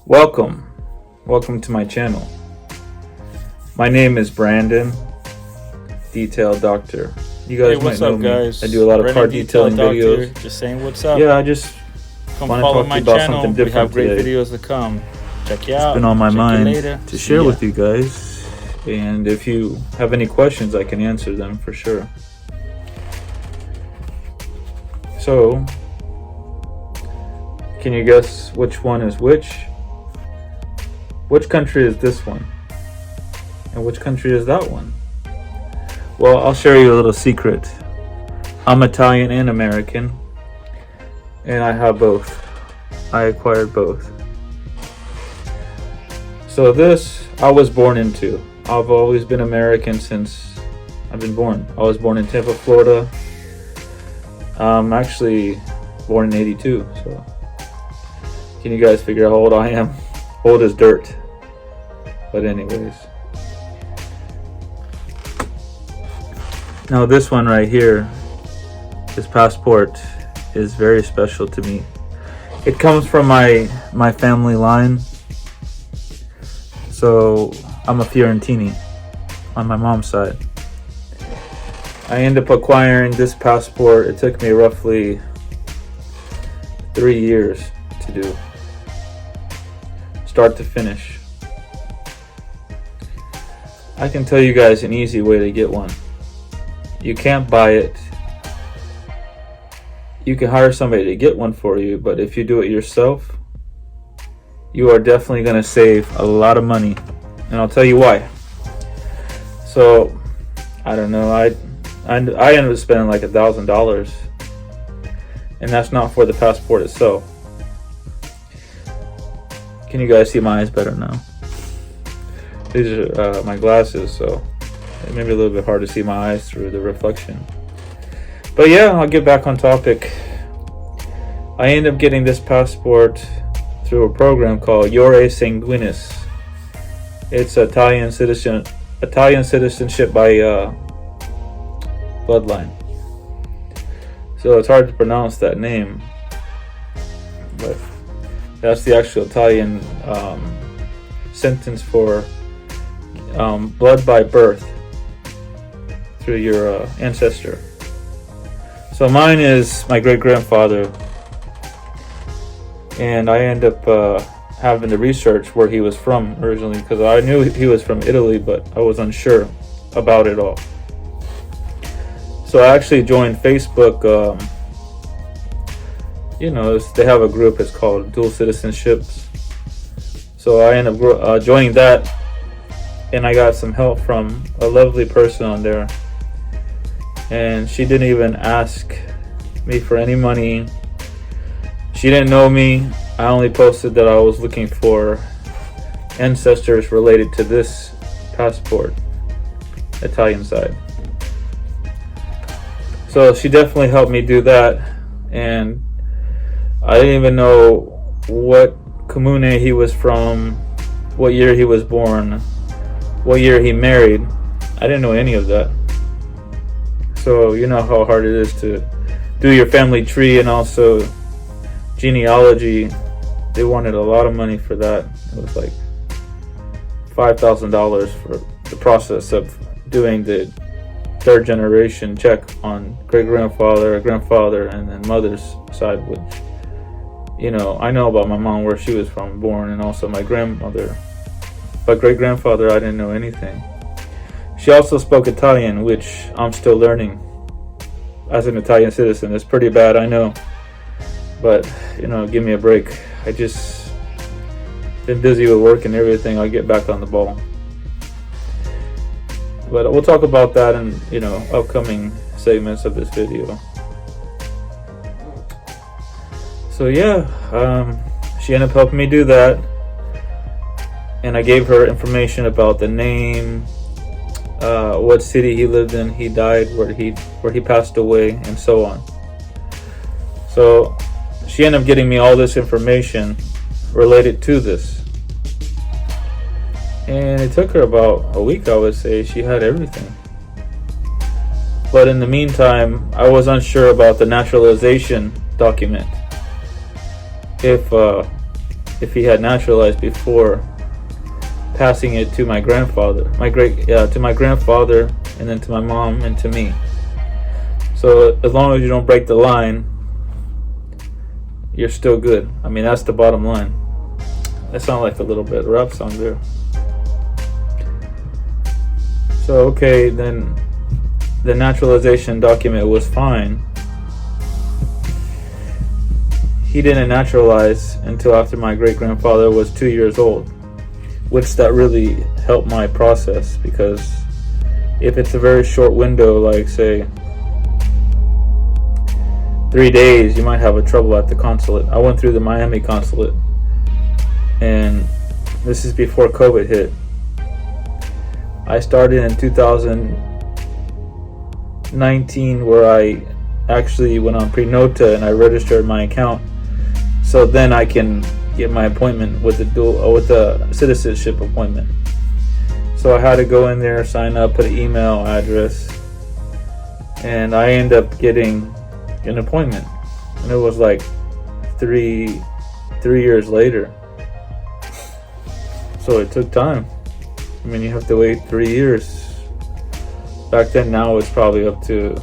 Welcome to my channel. My name is Brandon, Detail Doctor. You guys might know me. Guys? I do a lot of car detailing videos. Just saying what's up. Yeah, I just Come want to follow talk to my you about channel. something We different have great today. videos to come. Check you out. It's been on my Check mind you later. to share See ya. with you guys, and if you have any questions, I can answer them for sure. So, can you guess which one is which? Which country is this one? And which country is that one? Well, I'll share you a little secret. I'm Italian and American, and I have both. I acquired both. So this, I was born into. I've always been American since I've been born. I was born in Tampa, Florida. I'm actually born in 82, so can you guys figure out how old I am? Old as dirt. But anyways. Now this one right here, this passport is very special to me. It comes from my family line. So I'm a Fiorentini on my mom's side. I ended up acquiring this passport. It took me roughly 3 years to do, start to finish. I can tell you guys an easy way to get one. You can't buy it. You can hire somebody to get one for you, but if you do it yourself, you are definitely going to save a lot of money, and I'll tell you why. So I don't know, I ended up spending like $1,000, and that's not for the passport itself. Can you guys see my eyes better now? These are my glasses, so it may be a little bit hard to see my eyes through the reflection. But yeah, I'll get back on topic. I ended up getting this passport through a program called Iure Sanguinis. It's Italian citizenship by bloodline. So it's hard to pronounce that name, but that's the actual Italian sentence for blood by birth through your ancestor. So mine is my great-grandfather, and I end up having to research where he was from originally, because I knew he was from Italy, but I was unsure about it all. So I actually joined Facebook. They have a group, it's called Dual Citizenships. So I ended up joining that, and I got some help from a lovely person on there, and she didn't even ask me for any money. She didn't know me. I only posted that I was looking for ancestors related to this passport, Italian side. So she definitely helped me do that, and I didn't even know what commune he was from, what year he was born, what year he married. I didn't know any of that. So you know how hard it is to do your family tree, and also genealogy. They wanted a lot of money for that. It was like $5,000 for the process of doing the third generation check on great-grandfather, grandfather, and then mother's side, which, I know about my mom, where she was from, born, and also my grandmother. But great-grandfather, I didn't know anything. She also spoke Italian, which I'm still learning as an Italian citizen. It's pretty bad, I know. But, give me a break. I just been busy with work and everything. I'll get back on the ball. But we'll talk about that in, upcoming segments of this video. So yeah, she ended up helping me do that. And I gave her information about the name, what city he lived in, he died, where he passed away, and so on. So she ended up getting me all this information related to this. And it took her about a week, I would say. She had everything. But in the meantime, I was unsure about the naturalization document. If if he had naturalized before passing it to my grandfather, to my grandfather, and then to my mom and to me. So as long as you don't break the line, you're still good. I mean, that's the bottom line. That sounds like a little bit rap song there. So okay, then the naturalization document was fine. He didn't naturalize until after my great-grandfather was 2 years old, which that really helped my process, because if it's a very short window, like say 3 days, you might have a trouble at the consulate. I went through the Miami consulate, and this is before COVID hit. I started in 2019, where I actually went on Prenota and I registered my account, so then I can get my appointment with the citizenship appointment. So I had to go in there, sign up, put an email address, and I ended up getting an appointment, and it was like three years later. So it took time. I mean, you have to wait 3 years. Back then, now it's probably up to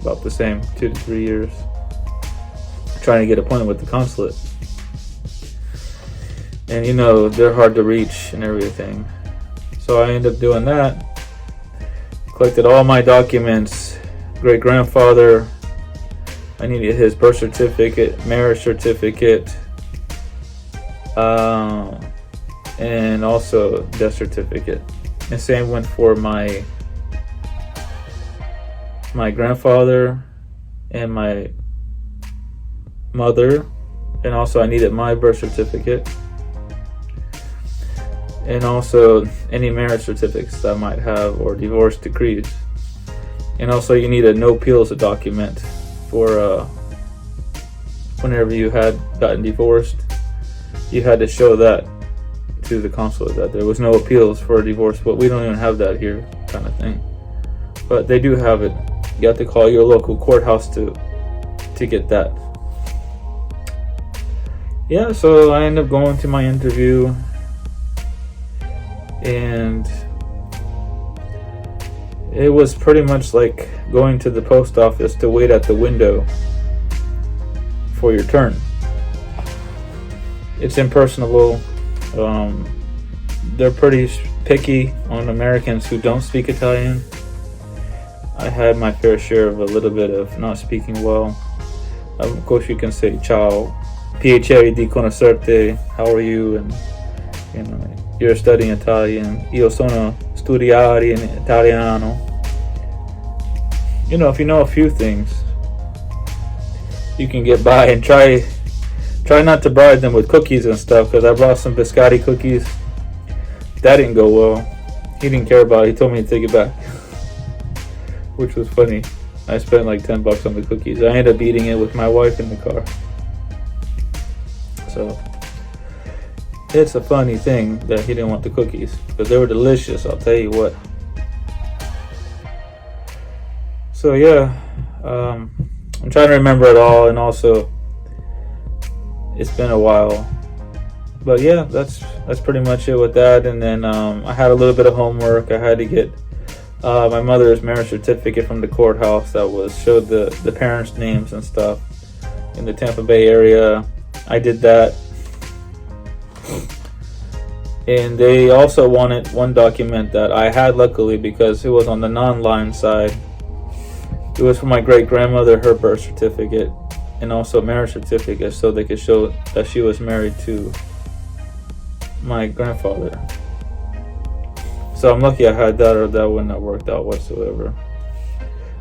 about the same, 2 to 3 years, trying to get an appointment with the consulate. And you know, they're hard to reach and everything. So I ended up doing that. Collected all my documents. Great-grandfather, I needed his birth certificate, marriage certificate, and also death certificate. And same went for my grandfather and my mother, and also I needed my birth certificate, and also any marriage certificates I might have, or divorce decrees. And also you need a no appeals document for whenever you had gotten divorced, you had to show that to the consulate that there was no appeals for a divorce. But we don't even have that here, kind of thing. But they do have it. You have to call your local courthouse to get that. Yeah, so I ended up going to my interview, and it was pretty much like going to the post office to wait at the window for your turn. It's impersonable. They're pretty picky on Americans who don't speak Italian. I had my fair share of a little bit of not speaking well. Of course, you can say ciao, piacere di conoscerti, how are you, and you know, you're studying Italian. Io sono studiare in italiano. You know, if you know a few things, you can get by. And try not to bribe them with cookies and stuff, because I brought some biscotti cookies. That didn't go well. He didn't care about it. He told me to take it back, which was funny. I spent like $10 on the cookies. I ended up eating it with my wife in the car. So it's a funny thing that he didn't want the cookies, because they were delicious, I'll tell you what. So yeah, I'm trying to remember it all, and also it's been a while. But yeah, that's pretty much it with that. And then I had a little bit of homework. I had to get my mother's marriage certificate from the courthouse that showed the parents' names and stuff in the Tampa Bay area. I did that. And they also wanted one document that I had, luckily, because it was on the non-line side. It was for my great-grandmother, her birth certificate, and also marriage certificate, so they could show that she was married to my grandfather. So I'm lucky I had that, or that wouldn't have worked out whatsoever.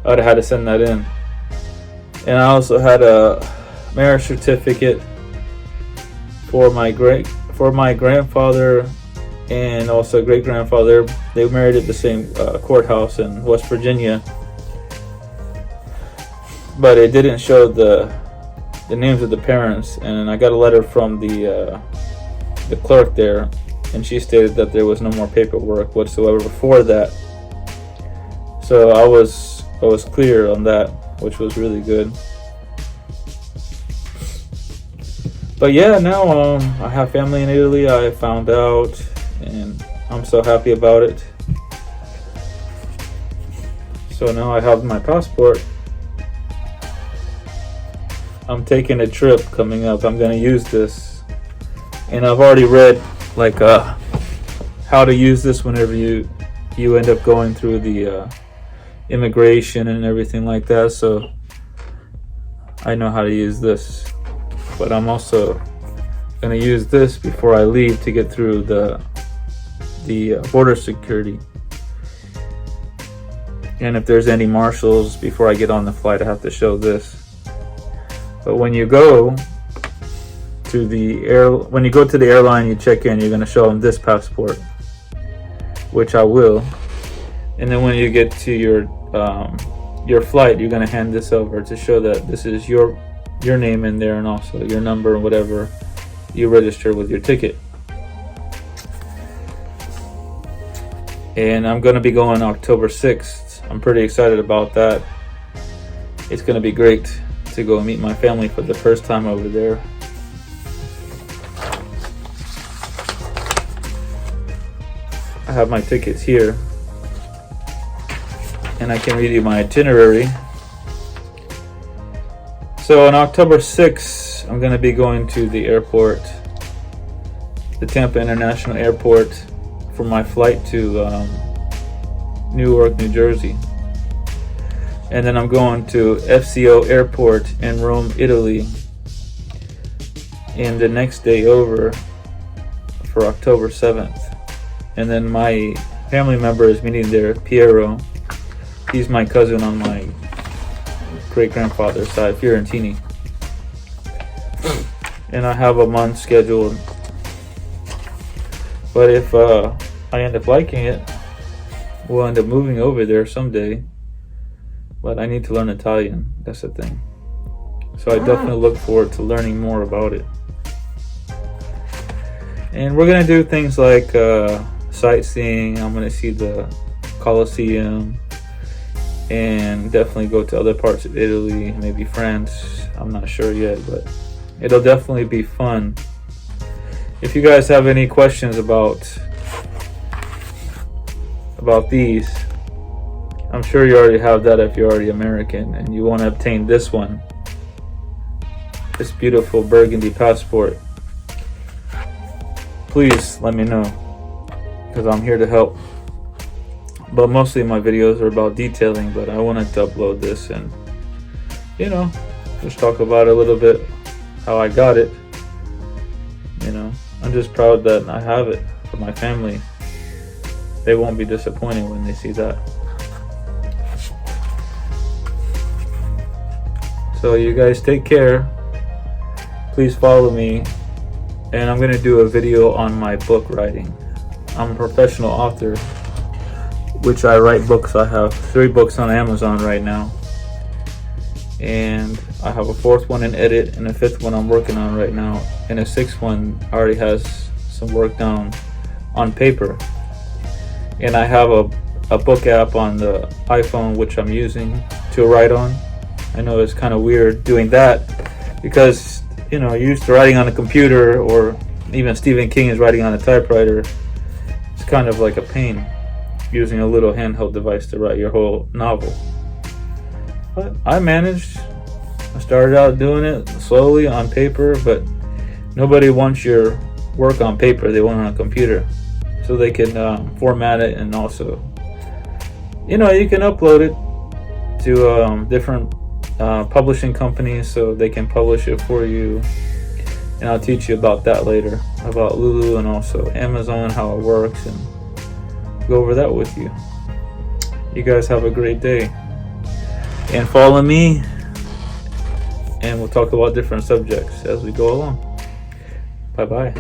I would have had to send that in. And I also had a marriage certificate for my grandfather and also great grandfather. They married at the same courthouse in West Virginia, but it didn't show the names of the parents. And I got a letter from the clerk there, and she stated that there was no more paperwork whatsoever for that. So I was clear on that, which was really good. But yeah, now I have family in Italy. I found out, and I'm so happy about it. So now I have my passport. I'm taking a trip coming up. I'm gonna use this, and I've already read like how to use this whenever you end up going through the immigration and everything like that. So I know how to use this. But I'm also gonna use this before I leave to get through the border security. And if there's any marshals before I get on the flight, I have to show this. But when you go to the airline, you check in, you're gonna show them this passport, which I will. And then when you get to your flight, you're gonna hand this over to show that this is your name in there, and also your number and whatever you register with your ticket. And I'm going to be going October 6th. I'm pretty excited about that. It's going to be great to go meet my family for the first time over there. I have my tickets here, and I can read you my itinerary. So on October 6th, I'm going to be going to the airport, the Tampa International Airport, for my flight to Newark, New Jersey. And then I'm going to FCO Airport in Rome, Italy. And the next day over for October 7th. And then my family member is meeting there, Piero. He's my cousin on my great-grandfather's side, Fiorentini. And I have a month scheduled. But if I end up liking it, we'll end up moving over there someday. But I need to learn Italian. That's the thing. So I definitely look forward to learning more about it. And we're going to do things like sightseeing. I'm going to see the Colosseum. And definitely go to other parts of Italy, maybe France. I'm not sure yet, but it'll definitely be fun. If you guys have any questions about these, I'm sure you already have that if you're already American and you want to obtain this one, this beautiful burgundy passport. Please let me know, because I'm here to help. But mostly my videos are about detailing, but I wanted to upload this and, just talk about it a little bit, how I got it. I'm just proud that I have it for my family. They won't be disappointed when they see that. So you guys take care. Please follow me. And I'm going to do a video on my book writing. I'm a professional author, which I write books. I have 3 books on Amazon right now, and I have a 4th one in edit, and a 5th one I'm working on right now, and a 6th one already has some work down on paper. And I have a book app on the iPhone which I'm using to write on. I know it's kind of weird doing that because you're used to writing on a computer, or even Stephen King is writing on a typewriter. It's kind of like a pain using a little handheld device to write your whole novel. But I managed. I started out doing it slowly on paper, but nobody wants your work on paper. They want it on a computer so they can format it, and also you can upload it to different publishing companies so they can publish it for you. And I'll teach you about that later, about Lulu and also Amazon, how it works, and go over that with you. You guys have a great day, and follow me, and we'll talk about different subjects as we go along. Bye bye.